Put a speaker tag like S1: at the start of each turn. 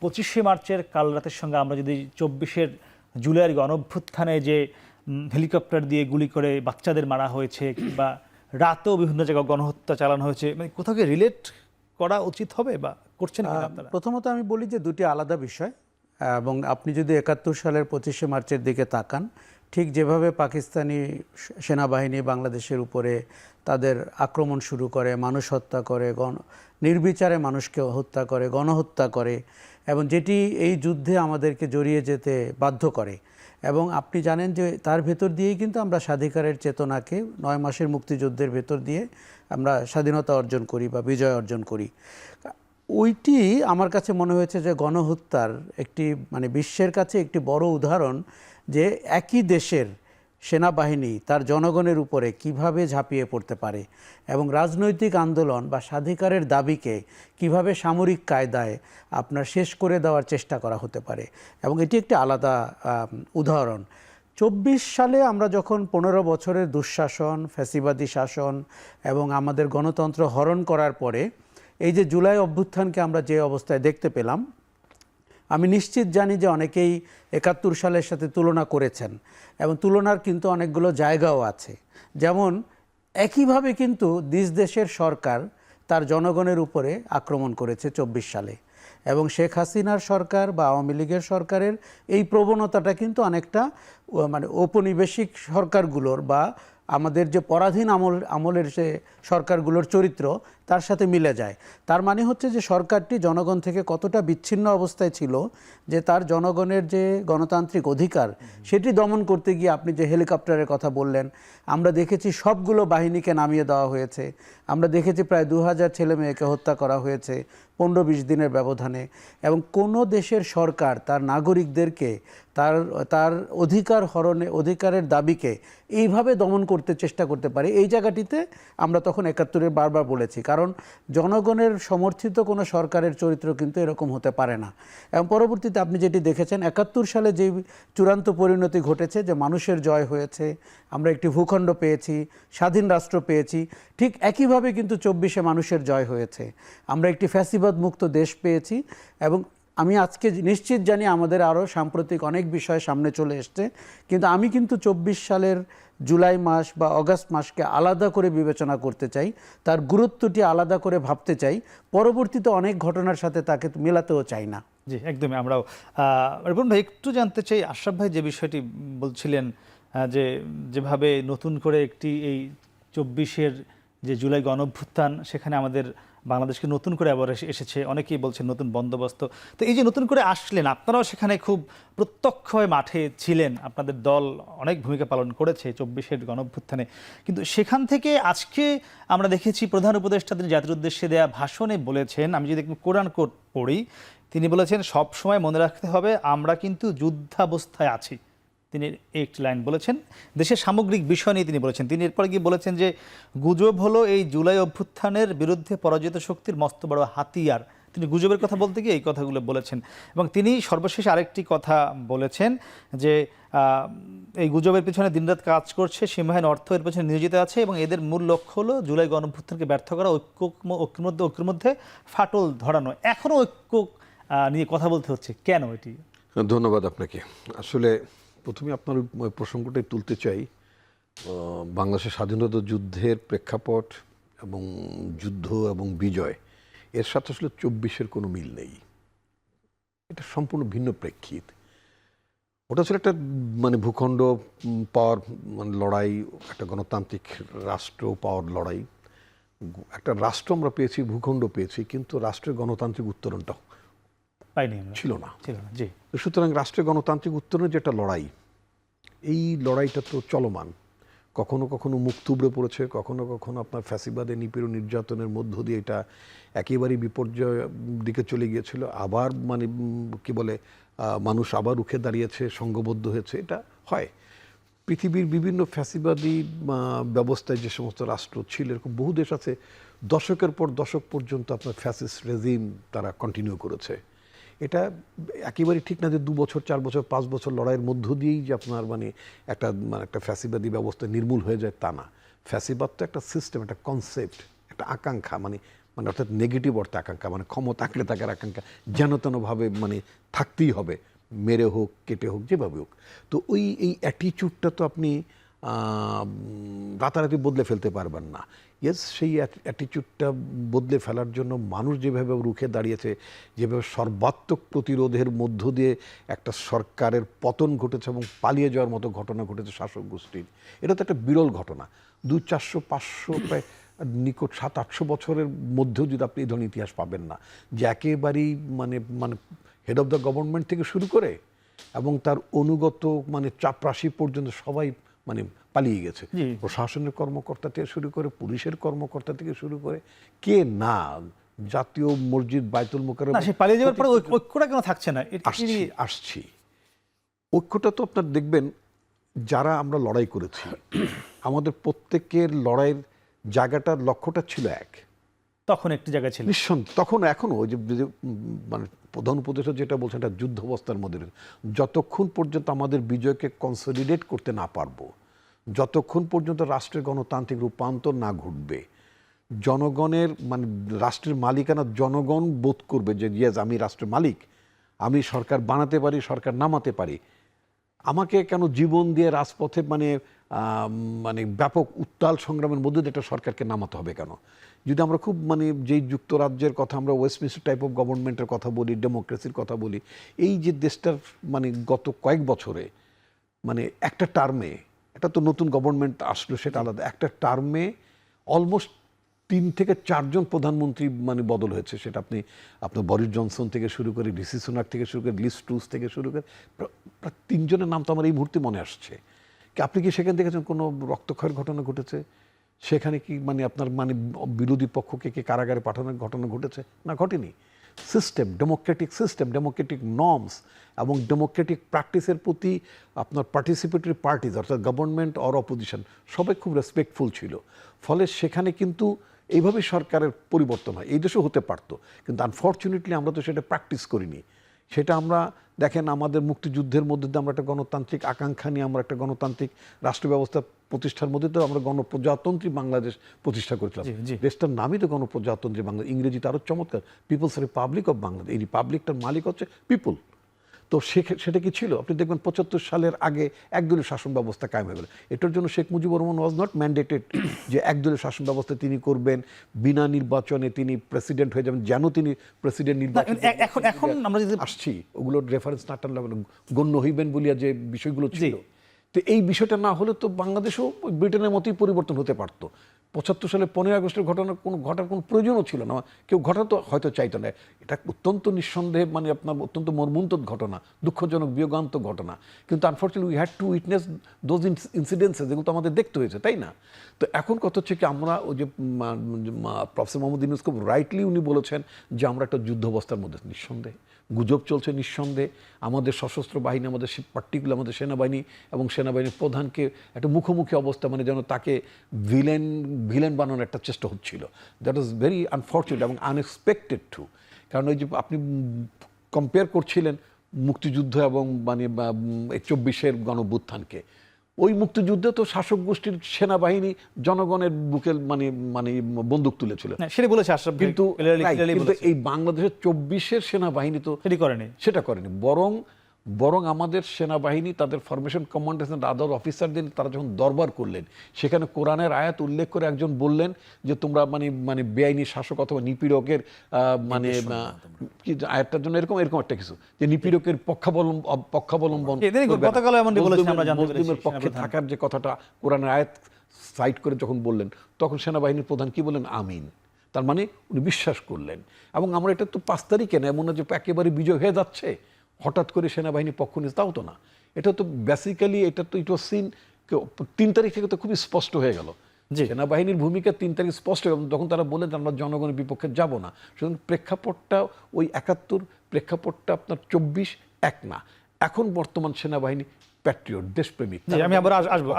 S1: 25শে মার্চের কাল রাতের সঙ্গে আমরা যদি 24 জুলাইয়ের গণঅভ্যুত্থানে যে হেলিকপ্টার দিয়ে গুলি করে বাচ্চাদের মারা হয়েছে কিংবা রাতেও বিভিন্ন জায়গায় গণহত্যা চালানো হয়েছে, মানে কোথাও কি রিলেট করা উচিত হবে বা করছেন কিনা আপনারা?
S2: প্রথমত আমি বলি যে দুটি আলাদা বিষয়, এবং আপনি যদি 71 সালের 25শে মার্চের দিকে তাকান, ঠিক যেভাবে পাকিস্তানি সেনাবাহিনী বাংলাদেশের উপরে তাদের আক্রমণ শুরু করে, মানুষ হত্যা করে, নির্বিচারে মানুষকে হত্যা করে, গণহত্যা করে, এবং যেটি এই যুদ্ধে আমাদেরকে জড়িয়ে যেতে বাধ্য করে। এবং আপনি জানেন যে তার ভেতর দিয়েই কিন্তু আমরা স্বাধিকারের চেতনাকে 9 মাসের মুক্তিযুদ্ধের ভেতর দিয়ে আমরা স্বাধীনতা অর্জন করি বা বিজয় অর্জন করি। ওইটি আমার কাছে মনে হয়েছে যে গণহত্যার একটি মানে বিশ্বের কাছে একটি বড় উদাহরণ, যে একই দেশের সেনাবাহিনী তার জনগণের উপরে কিভাবে ঝাঁপিয়ে পড়তে পারে এবং রাজনৈতিক আন্দোলন বা স্বাধিকারের দাবিকে কিভাবে সামরিক কায়দায় আপনার শেষ করে দেওয়ার চেষ্টা করা হতে পারে, এবং এটি একটি আলাদা উদাহরণ। 24 সালে আমরা যখন 15 বছরের দুঃশাসন, ফ্যাসিবাদী শাসন এবং আমাদের গণতন্ত্র হরণ করার পরে এই যে জুলাই অভ্যুত্থানকে আমরা যে অবস্থায় দেখতে পেলাম, আমি নিশ্চিত জানি যে অনেকেই 71 সালের সাথে তুলনা করেছেন, এবং তুলনার কিন্তু অনেকগুলো জায়গাও আছে। যেমন একইভাবে কিন্তু দেশের সরকার তার জনগণের উপরে আক্রমণ করেছে 24 সালে, এবং শেখ হাসিনার সরকার বা আওয়ামী লীগের সরকারের এই প্রবণতাটা কিন্তু অনেকটা মানে ঔপনিবেশিক সরকারগুলোর বা আমাদের যে পরাধীন আমলের যে সরকারগুলোর চরিত্র তার সাথে মিলে যায়। তার মানে হচ্ছে যে সরকারটি জনগণ থেকে কতটা বিচ্ছিন্ন অবস্থায় ছিল, যে তার জনগণের যে গণতান্ত্রিক অধিকার সেটি দমন করতে গিয়ে আপনি যে হেলিকপ্টারের কথা বললেন, আমরা দেখেছি সবগুলো বাহিনীকে নামিয়ে দেওয়া হয়েছে। আমরা দেখেছি প্রায় 2000 ছেলে মেয়েকে হত্যা করা হয়েছে 15-20 দিনের ব্যবধানে, এবং কোনো দেশের সরকার তার নাগরিকদেরকে তার অধিকারের দাবিকে এইভাবে দমন করতে চেষ্টা করতে পারে। এই জায়গাটিতে আমরা তখন 71-এর বারবার বলেছি, কারণ জনগণের সমর্থিত কোনো সরকারের চরিত্র কিন্তু এরকম হতে পারে না। এবং পরবর্তীতে আপনি যেটি দেখেছেন 71 সালে যে চূড়ান্ত পরিণতি ঘটেছে, যে মানুষের জয় হয়েছে, আমরা একটি ভূখণ্ড পেয়েছি, স্বাধীন রাষ্ট্র পেয়েছি, ঠিক একইভাবে কিন্তু 24-এ মানুষের জয় হয়েছে। আমরা একটি ফ্যাসিবাদ মুক্ত দেশ পেয়েছি, এবং আমি আজকে নিশ্চিত জানি আমাদের আরও সাম্প্রতিক অনেক বিষয় সামনে চলে এসছে, কিন্তু আমি কিন্তু 24 সালের জুলাই মাস বা অগাস্ট মাসকে আলাদা করে বিবেচনা করতে চাই, তার গুরুত্বটি আলাদা করে ভাবতে চাই, পরবর্তীতে অনেক ঘটনার সাথে তাকে মেলাতেও চাই না।
S1: জি, একদমই। আমরাও রিপন ভাই একটু জানতে চাই, আশরাফ ভাই যে বিষয়টি বলছিলেন, যে যেভাবে নতুন করে একটি এই 24-এর যে জুলাই গণঅভ্যুত্থান, সেখানে আমাদের বাংলাদেশকে নতুন করে আবার এসেছে, অনেকেই বলছেন নতুন বন্দোবস্ত। তো এই যে নতুন করে আসলেন, আপনারাও সেখানে খুব প্রত্যক্ষ হয়ে মাঠে ছিলেন, আপনাদের দল অনেক ভূমিকা পালন করেছে 24-এর গণঅভ্যুত্থানে, কিন্তু সেখান থেকে আজকে আমরা দেখেছি প্রধান উপদেষ্টা তিনি জাতির উদ্দেশ্যে দেয়া ভাষণে বলেছেন, আমি যদি কোরআন কোট পড়ি, তিনি বলেছেন সব সময় মনে রাখতে হবে আমরা কিন্তু যুদ্ধাবস্থায় আছি। তিনি একটি লাইন বলেছেন, দেশের সামগ্রিক বিষয় নিয়ে তিনি বলেছেন। তিনি এরপরে গিয়ে বলেছেন যে গুজব হলো এই জুলাই অভ্যুত্থানের বিরুদ্ধে পরাজিত শক্তির মস্ত বড় হাতিয়ার। তিনি গুজবের কথা বলতে গিয়ে এই কথাগুলো বলেছেন, এবং তিনি সর্বশেষ আরেকটি কথা বলেছেন যে এই গুজবের পিছনে দিনরাত কাজ করছে সীমাহীন অর্থ এর পেছনে নিয়োজিত আছে, এবং এদের মূল লক্ষ্য হলো জুলাই গণঅভ্যুত্থানকে ব্যর্থ করা, ঐক্যের মধ্যে ফাটল ধরানো। এখনও ঐক্য নিয়ে কথা বলতে হচ্ছে কেন? এটি
S3: ধন্যবাদ আপনাকে। আসলে প্রথমে আপনার ওই প্রসঙ্গটাই তুলতে চাই। বাংলাদেশের স্বাধীনতা যুদ্ধের প্রেক্ষাপট এবং যুদ্ধ এবং বিজয় এর সাথে আসলে 24-এর কোনো মিল নেই। এটা সম্পূর্ণ ভিন্ন প্রেক্ষিত। ওটা ছিল একটা মানে ভূখণ্ড পাওয়ার মানে লড়াই, একটা গণতান্ত্রিক রাষ্ট্র পাওয়ার লড়াই। একটা রাষ্ট্র আমরা পেয়েছি, ভূখণ্ড পেয়েছি, কিন্তু রাষ্ট্রের গণতান্ত্রিক উত্তরণটা ছিল না।
S1: জি।
S3: সুতরাং রাষ্ট্রের গণতান্ত্রিক উত্তরণের যেটা লড়াই, এই লড়াইটা তো চলমান। কখনো কখনো মুখ থুবড়ে পড়েছে, কখনো কখনো আপনার ফ্যাসিবাদে নিপীড়ন নির্যাতনের মধ্য দিয়ে এটা একেবারেই বিপর্যয় দিকে চলে গিয়েছিল। আবার মানে কি বলে মানুষ আবার রুখে দাঁড়িয়েছে, সংঘবদ্ধ হয়েছে। এটা হয় পৃথিবীর বিভিন্ন ফ্যাসিবাদী ব্যবস্থায় যে সমস্ত রাষ্ট্র ছিল, এরকম বহু দেশ আছে দশকের পর দশক পর্যন্ত আপনার ফ্যাসিস্ট রেজিম তারা কন্টিনিউ করেছে। এটা একেবারেই ঠিক না যে 2 বছর 4 বছর 5 বছর লড়াইয়ের মধ্য দিয়েই যে আপনার মানে একটা ফ্যাসিবাদী ব্যবস্থা নির্মূল হয়ে যায় তা না। ফ্যাসিবাদ তো একটা সিস্টেম, একটা কনসেপ্ট, একটা আকাঙ্ক্ষা, মানে মানে অর্থাৎ নেগেটিভ অর্থে আকাঙ্ক্ষা, মানে ক্ষমতা আঁকড়ে থাকার আকাঙ্ক্ষা, যেন তেনভাবে মানে থাকতেই হবে, মেরে হোক কেটে হোক যেভাবে হোক। তো এই অ্যাটিচিউডটা তো আপনি রাতারাতি বদলে ফেলতে পারবেন না। ইয়েস, সেই অ্যাটিচিউডটা বদলে ফেলার জন্য মানুষ যেভাবে রুখে দাঁড়িয়েছে, যেভাবে সর্বাত্মক প্রতিরোধের মধ্য দিয়ে একটা সরকারের পতন ঘটেছে এবং পালিয়ে যাওয়ার মতো ঘটনা ঘটেছে শাসক গোষ্ঠীর, এটা তো একটা বিরল ঘটনা। 200-400-500 প্রায় নিকট 700-800 বছরের মধ্যেও যদি আপনি এই ধরনের ইতিহাস পাবেন না, যে একেবারেই মানে মানে হেড অফ দ্য গভর্নমেন্ট থেকে শুরু করে এবং তার অনুগত মানে চাপরাশি পর্যন্ত সবাই মানে পালিয়ে গেছে। প্রশাসনের কর্মকর্তা থেকে শুরু করে, পুলিশের কর্মকর্তা থেকে শুরু করে, কে না জাতীয় মসজিদ বাইতুল মোকাররম
S1: পালিয়ে যাওয়ার পরে ঐক্যটা কেন থাকছে না?
S3: আসছি ঐক্যটা তো আপনার দেখবেন, যারা আমরা লড়াই করেছি আমাদের প্রত্যেকের লড়াইয়ের জায়গাটার লক্ষ্যটা ছিল এক।
S1: তখন একটি জায়গা ছিল
S3: নিঃসন্দেহে, তখন এখনো ওই যে মানে প্রধান উপদেষ্টা যেটা বলছেন, এটা যুদ্ধ অবস্থার মধ্যে যতক্ষণ পর্যন্ত আমাদের বিজয়কে কনসলিডেট করতে না পারবো, যতক্ষণ পর্যন্ত রাষ্ট্রের গণতান্ত্রিক রূপান্তর না ঘটবে, জনগণের মানে রাষ্ট্রের মালিকানা জনগণ বোধ করবে যে ইয়েস আমি রাষ্ট্রের মালিক, আমি সরকার বানাতে পারি, সরকার নামাতে পারি, আমাকে কেন জীবন দিয়ে রাজপথে মানে মানে ব্যাপক উত্তাল সংগ্রামের মধ্যে দিয়ে একটা সরকারকে নামাতে হবে কেন? যদি আমরা খুব মানে যেই যুক্তরাজ্যের কথা, আমরা ওয়েস্টমিনিস্টার টাইপ অফ গভর্নমেন্টের কথা বলি, ডেমোক্রেসির কথা বলি, এই যে দেশটার মানে গত কয়েক বছরে মানে একটা টার্মে, এটা তো নতুন গভর্নমেন্ট আসলো সেটা আলাদা, একটা টার্মে অলমোস্ট 3 থেকে 4 জন প্রধানমন্ত্রী মানে বদল হয়েছে। সেটা আপনার বরিস জনসন থেকে শুরু করে, ঋষি সুনাক থেকে শুরু করে, লিজ ট্রুস থেকে শুরু করে, প্রায় 3 জনের নাম তো আমার এই মুহূর্তে মনে আসছে। আপনি কি সেখানে দেখেছেন কোনো রক্তক্ষয়ের ঘটনা ঘটেছে? সেখানে কি মানে আপনার মানে বিরোধী পক্ষকে কি কারাগারে পাঠানোর ঘটনা ঘটেছে? না, ঘটেনি। System, Democratic system, Democratic norms এবং ডেমোক্রেটিক প্র্যাকটিসের প্রতি আপনার পার্টিসিপেটরি পার্টিজ অর্থাৎ গভর্নমেন্ট অর অপোজিশন সবাই খুব রেসপেক্টফুল ছিল। ফলে সেখানে কিন্তু এইভাবে সরকারের পরিবর্তন হয়, এই দেশেও হতে পারতো, কিন্তু আনফর্চুনেটলি আমরা তো সেটা প্র্যাকটিস করিনি। সেটা আমরা দেখেন আমাদের মুক্তিযুদ্ধের মধ্যে দিয়ে আমরা একটা গণতান্ত্রিক আকাঙ্ক্ষা নিয়ে আমরা একটা গণতান্ত্রিক রাষ্ট্র ব্যবস্থা প্রতিষ্ঠার মধ্যে তো আমরা গণপ্রজাতন্ত্রী বাংলাদেশ প্রতিষ্ঠা করেছিলাম। দেশটার নামই তো গণপ্রজাতন্ত্রী বাংলাদেশ, ইংরেজিতে আরও চমৎকার, পিপলস রিপাবলিক অফ বাংলাদেশ। এই রিপাবলিকটার মালিক হচ্ছে পিপল। তো সেটা কি ছিল? আপনি দেখবেন 75 সালের আগে একদলীয় শাসন ব্যবস্থা কায়েম হয়ে গেল। এটার জন্য Sheikh Mujibur Rahman was not mandated যে একদলীয় শাসন ব্যবস্থা তিনি করবেন, বিনা নির্বাচনে তিনি প্রেসিডেন্ট হয়ে যাবেন, যেন তিনি প্রেসিডেন্ট নির্বাচন
S1: এখন আমরা যদি
S3: আসছি ওগুলোর রেফারেন্স না টানলে গণ্য হইবেন বলিয়া যে বিষয়গুলো ছিল, তো এই বিষয়টা না হলে তো বাংলাদেশও ব্রিটেনের মতোই পরিবর্তন হতে পারতো। 75 সালে 15 আগস্টের ঘটার কোনো প্রয়োজনও ছিল না, কেউ ঘটাতো হয়তো চাইতো না। এটা অত্যন্ত নিঃসন্দেহে মানে আপনার অত্যন্ত মর্মন্তুদ ঘটনা, দুঃখজনক বিয়োগান্ত ঘটনা, কিন্তু unfortunately we had to witness those incidents, যেগুলো তো আমাদের দেখতে হয়েছে, তাই না? তো এখন কথা হচ্ছে কি, আমরা ওই যে প্রফেসর মোহাম্মদ ইউনূস খুব রাইটলি উনি বলেছেন যে আমরা একটা যুদ্ধ অবস্থার মধ্যে, নিঃসন্দেহে গুজব চলছে, নিঃসন্দেহে আমাদের সশস্ত্র বাহিনী, আমাদের পার্টিকুলার আমাদের সেনাবাহিনী এবং সেনাবাহিনীর প্রধানকে একটা মুখোমুখি অবস্থা, মানে যেন তাকে ভিলেন বানানোর একটা চেষ্টা হচ্ছিল। দ্যাট ওয়াজ ভেরি আনফর্চুনেট এবং আনএক্সপেক্টেড টু। কারণ ওই যে আপনি কম্পেয়ার করছিলেন মুক্তিযুদ্ধ এবং মানে 24-এর গণঅভ্যুত্থানকে, ওই মুক্তিযুদ্ধে তো শাসক গোষ্ঠীর সেনাবাহিনী জনগণের বুকে মানে মানে বন্দুক তুলেছিল,
S1: সেটা বলেছে আশরাফ,
S3: কিন্তু এই বাংলাদেশের 24-এর সেনাবাহিনী তো সেটা করেনি। বরং আমাদের সেনাবাহিনী তাদের ফরমেশন কমান্ডার আদার অফিসারদের তারা যখন দরবার করলেন, সেখানে কোরআনের আয়াত উল্লেখ করে একজন বললেন যে তোমরা মানে মানে বেআইনি শাসক অথবা নিপীড়কের মানে কি আয়াতটার জন্য এরকম একটা কিছু, যে নিপীড়কের পক্ষাবলম্বন মুসলিমের পক্ষে থাকার যে কথাটা কোরআনের আয়াত সাইট করে যখন বললেন, তখন সেনাবাহিনীর প্রধান কি বললেন? আমিন। তার মানে উনি বিশ্বাস করলেন। এবং আমরা এটা তো 5 তারিখে না, এমন না যে একেবারে বিজয় হয়ে যাচ্ছে হঠাৎ করে সেনাবাহিনী পক্ষ নিয়ে, তাও তো না। এটা তো বেসিক্যালি এটা তো ইট ওয়াজ সিন 3 তারিখ থেকে তো খুবই স্পষ্ট হয়ে গেল সেনাবাহিনীর ভূমিকা। 3 তারিখ স্পষ্ট হয়ে গেল যখন তারা বললেন আমরা জনগণের বিপক্ষে যাব না। সুতরাং প্রেক্ষাপটটা ওই 71, প্রেক্ষাপটটা আপনার 24 এক না। এখন বর্তমান সেনাবাহিনী প্যাট্রিয়ট, দেশপ্রেমিক।
S1: আমি আবার আসবো।